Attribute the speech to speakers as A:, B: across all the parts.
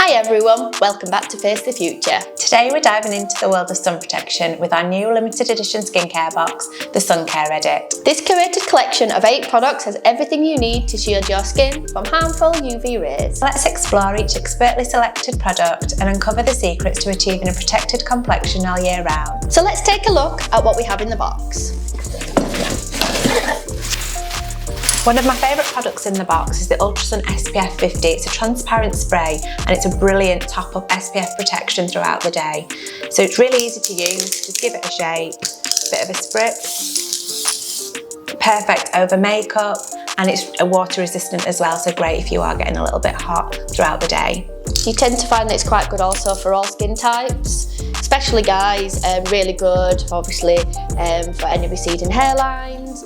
A: Hi everyone, welcome back to Face the Future.
B: Today we're diving into the world of sun protection with our new limited edition skincare box, the Sun Care Edit.
A: This curated collection of 8 products has everything you need to shield your skin from harmful UV rays.
B: Let's explore each expertly selected product and uncover the secrets to achieving a protected complexion all year round.
A: So let's take a look at what we have in the box.
B: One of my favourite products in the box is the Ultrasun SPF 50. It's a transparent spray and it's a brilliant top-up SPF protection throughout the day. So it's really easy to use, just give it a shake, bit of a spritz. Perfect over makeup, and it's water resistant as well, so great if you are getting a little bit hot throughout the day.
A: You tend to find that it's quite good also for all skin types, especially guys, really good obviously for any receding hairlines,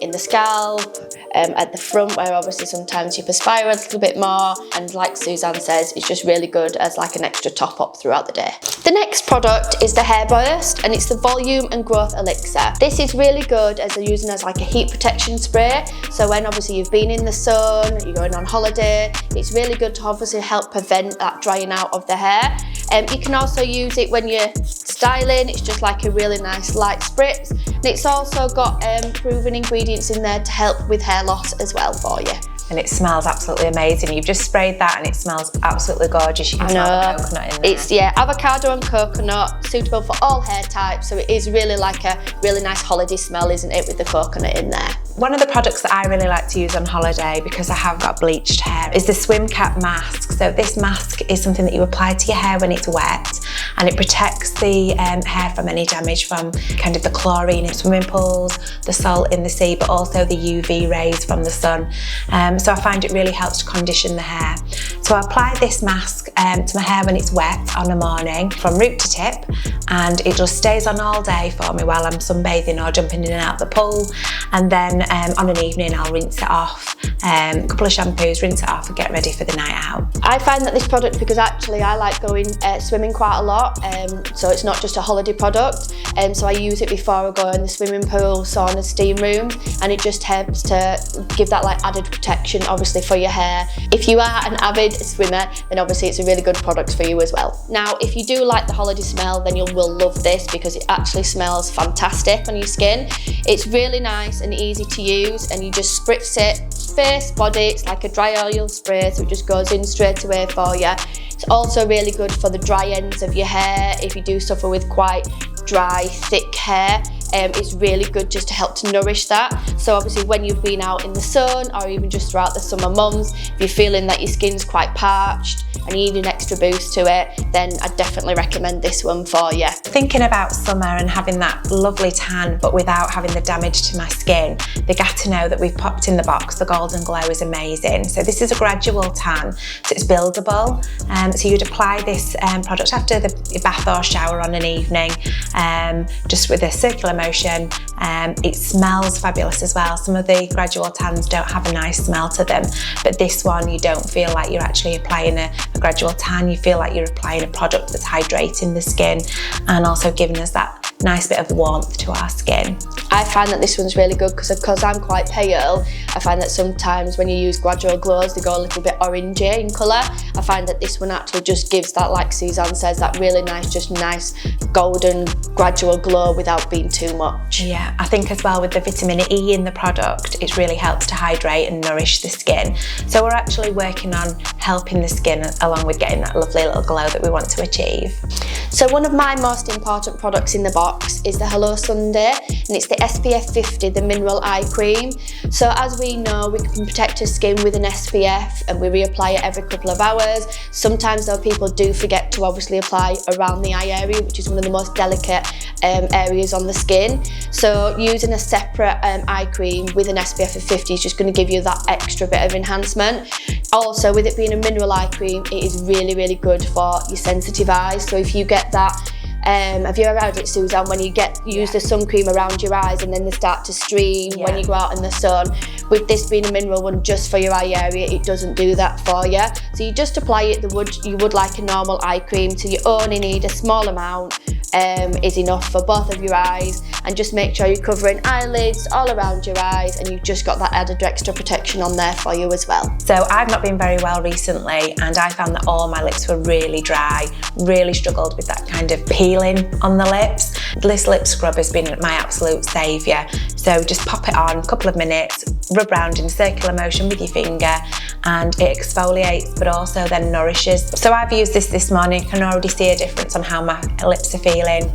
A: in the scalp, at the front where obviously sometimes you perspire a little bit more, and like Suzanne says, it's just really good as like an extra top up throughout the day. The next product is the Hairburst, and it's the Volume and Growth Elixir. This is really good as they're using as like a heat protection spray, so when obviously you've been in the sun, you're going on holiday, it's really good to obviously help prevent that drying out of the hair. You can also use it when you're styling, it's just like a really nice light spritz, and it's also got proven ingredients in there to help with hair loss as well for you.
B: And it smells absolutely amazing. You've just sprayed that and it smells absolutely gorgeous. You can smell the coconut in there.
A: It's, avocado and coconut, suitable for all hair types, so it is really like a really nice holiday smell, isn't it, with the coconut in there.
B: One of the products that I really like to use on holiday, because I have got bleached hair, is the Swimcap mask. So this mask is something that you apply to your hair when it's wet, and it protects the hair from any damage from kind of the chlorine in swimming pools, the salt in the sea, but also the UV rays from the sun. So I find it really helps to condition the hair. So I apply this mask to my hair when it's wet on a morning from root to tip, and it just stays on all day for me while I'm sunbathing or jumping in and out the pool. And then on an evening I'll rinse it off, a couple of shampoos, rinse it off and get ready for the night out.
A: I find that this product, because actually I like going swimming quite a lot, so it's not just a holiday product, so I use it before I go in the swimming pool, sauna, steam rooms, and it just helps to give that like added protection obviously for your hair. If you are an avid swimmer, then obviously it's a really good product for you as well. Now if you do like the holiday smell, then you will love this because it actually smells fantastic on your skin. It's really nice and easy to use, and you just spritz it face, body. It's like a dry oil spray, so it just goes in straight away for you. It's also really good for the dry ends of your hair if you do suffer with quite dry, thick hair. It's really good just to help to nourish that. So obviously when you've been out in the sun, or even just throughout the summer months, if you're feeling that your skin's quite parched and you need an extra boost to it, then I definitely recommend this one for you.
B: Thinking about summer and having that lovely tan but without having the damage to my skin, the Gatineau that we've popped in the box, the Golden Glow, is amazing. So this is a gradual tan, so it's buildable. So you'd apply this product after the bath or shower on an evening, just with a circular motion. It smells fabulous as well. Some of the Gradual tans don't have a nice smell to them, but this one you don't feel like you're actually applying a Gradual tan. You feel like you're applying a product that's hydrating the skin and also giving us that nice bit of warmth to our skin.
A: I find that this one's really good because I'm quite pale. I find that sometimes when you use Gradual glows, they go a little bit orangey in colour. I find that this one actually just gives that, like Suzanne says, that really nice, just nice golden Gradual glow without being too much.
B: Yeah, I think as well with the vitamin E in the product, it really helps to hydrate and nourish the skin. So we're actually working on helping the skin along with getting that lovely little glow that we want to achieve.
A: So one of my most important products in the box is the Hello Sunday, and it's the SPF 50, the Mineral Eye Cream. So as we know, we can protect our skin with an SPF and we reapply it every couple of hours. Sometimes though people do forget to obviously apply around the eye area, which is one of the most delicate areas on the skin. So using a separate eye cream with an SPF of 50 is just going to give you that extra bit of enhancement. Also, with it being a mineral eye cream, it is really, really good for your sensitive eyes. So if you get that, have you ever had it, Suzanne, when you use the sun cream around your eyes and then they start to stream when you go out in the sun? With this being a mineral one just for your eye area, it doesn't do that for you. So you just apply it you would like a normal eye cream, so you only need a small amount is enough for both of your eyes, and just make sure you're covering eyelids all around your eyes, and you've just got that added extra protection on there for you as well.
B: So I've not been very well recently, and I found that all my lips were really dry, really struggled with that kind of peeling on the lips. This lip scrub has been my absolute saviour. So just pop it on, a couple of minutes, rub round in circular motion with your finger, and it exfoliates but also then nourishes. So I've used this morning, I can already see a difference on how my lips are feeling.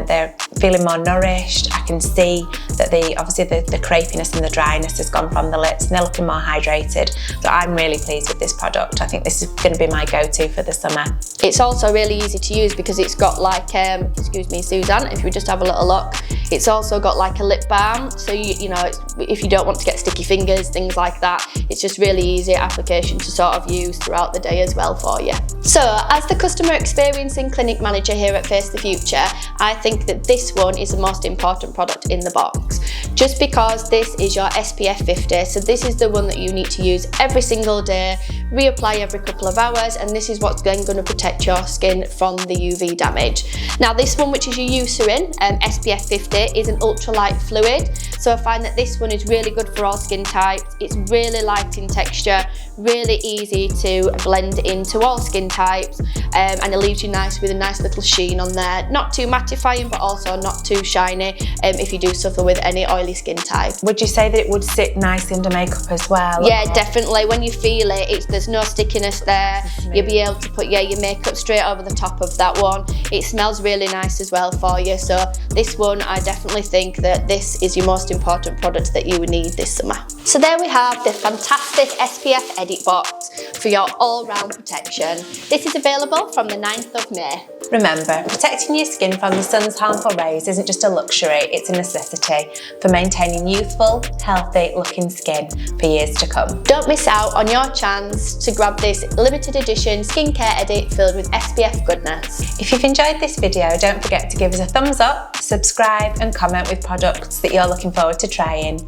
B: They're feeling more nourished. I can see that obviously the crepiness and the dryness has gone from the lips, and they're looking more hydrated. So I'm really pleased with this product. I think this is going to be my go-to for the summer.
A: It's also really easy to use because it's got like, excuse me Suzanne, if you just have a little look, it's also got like a lip balm, so you know, if you don't want to get sticky fingers, things like that, it's just really easy application to sort of use throughout the day as well for you. So as the customer experience and clinic manager here at Face the Future, I think that this one is the most important product in the box, just because this is your SPF 50, so this is the one that you need to use every single day, reapply every couple of hours, and this is what's then going to protect your skin from the UV damage. Now this one, which is your Eucerin SPF 50, is an ultralight fluid, so I find that this one is really good for all skin types. It's really light in texture, really easy to blend into all skin types, and it leaves you nice with a nice little sheen on there. Not too mattifying, but also not too shiny if you do suffer with any oily skin type.
B: Would you say that it would sit nicely under makeup as well?
A: Yeah, definitely. When you feel it, there's no stickiness there. You'll be able to put your makeup straight over the top of that one. It smells really nice as well for you. So this one, I definitely think that this is your most important product that you would need this summer. So there we have the fantastic SPF Edit Box for your all-round protection. This is available from the 9th of May.
B: Remember, protecting your skin from the sun's harmful rays isn't just a luxury, it's a necessity for maintaining youthful, healthy looking skin for years to come.
A: Don't miss out on your chance to grab this limited edition skincare edit filled with SPF goodness.
B: If you've enjoyed this video, don't forget to give us a thumbs up, subscribe and comment with products that you're looking forward to trying.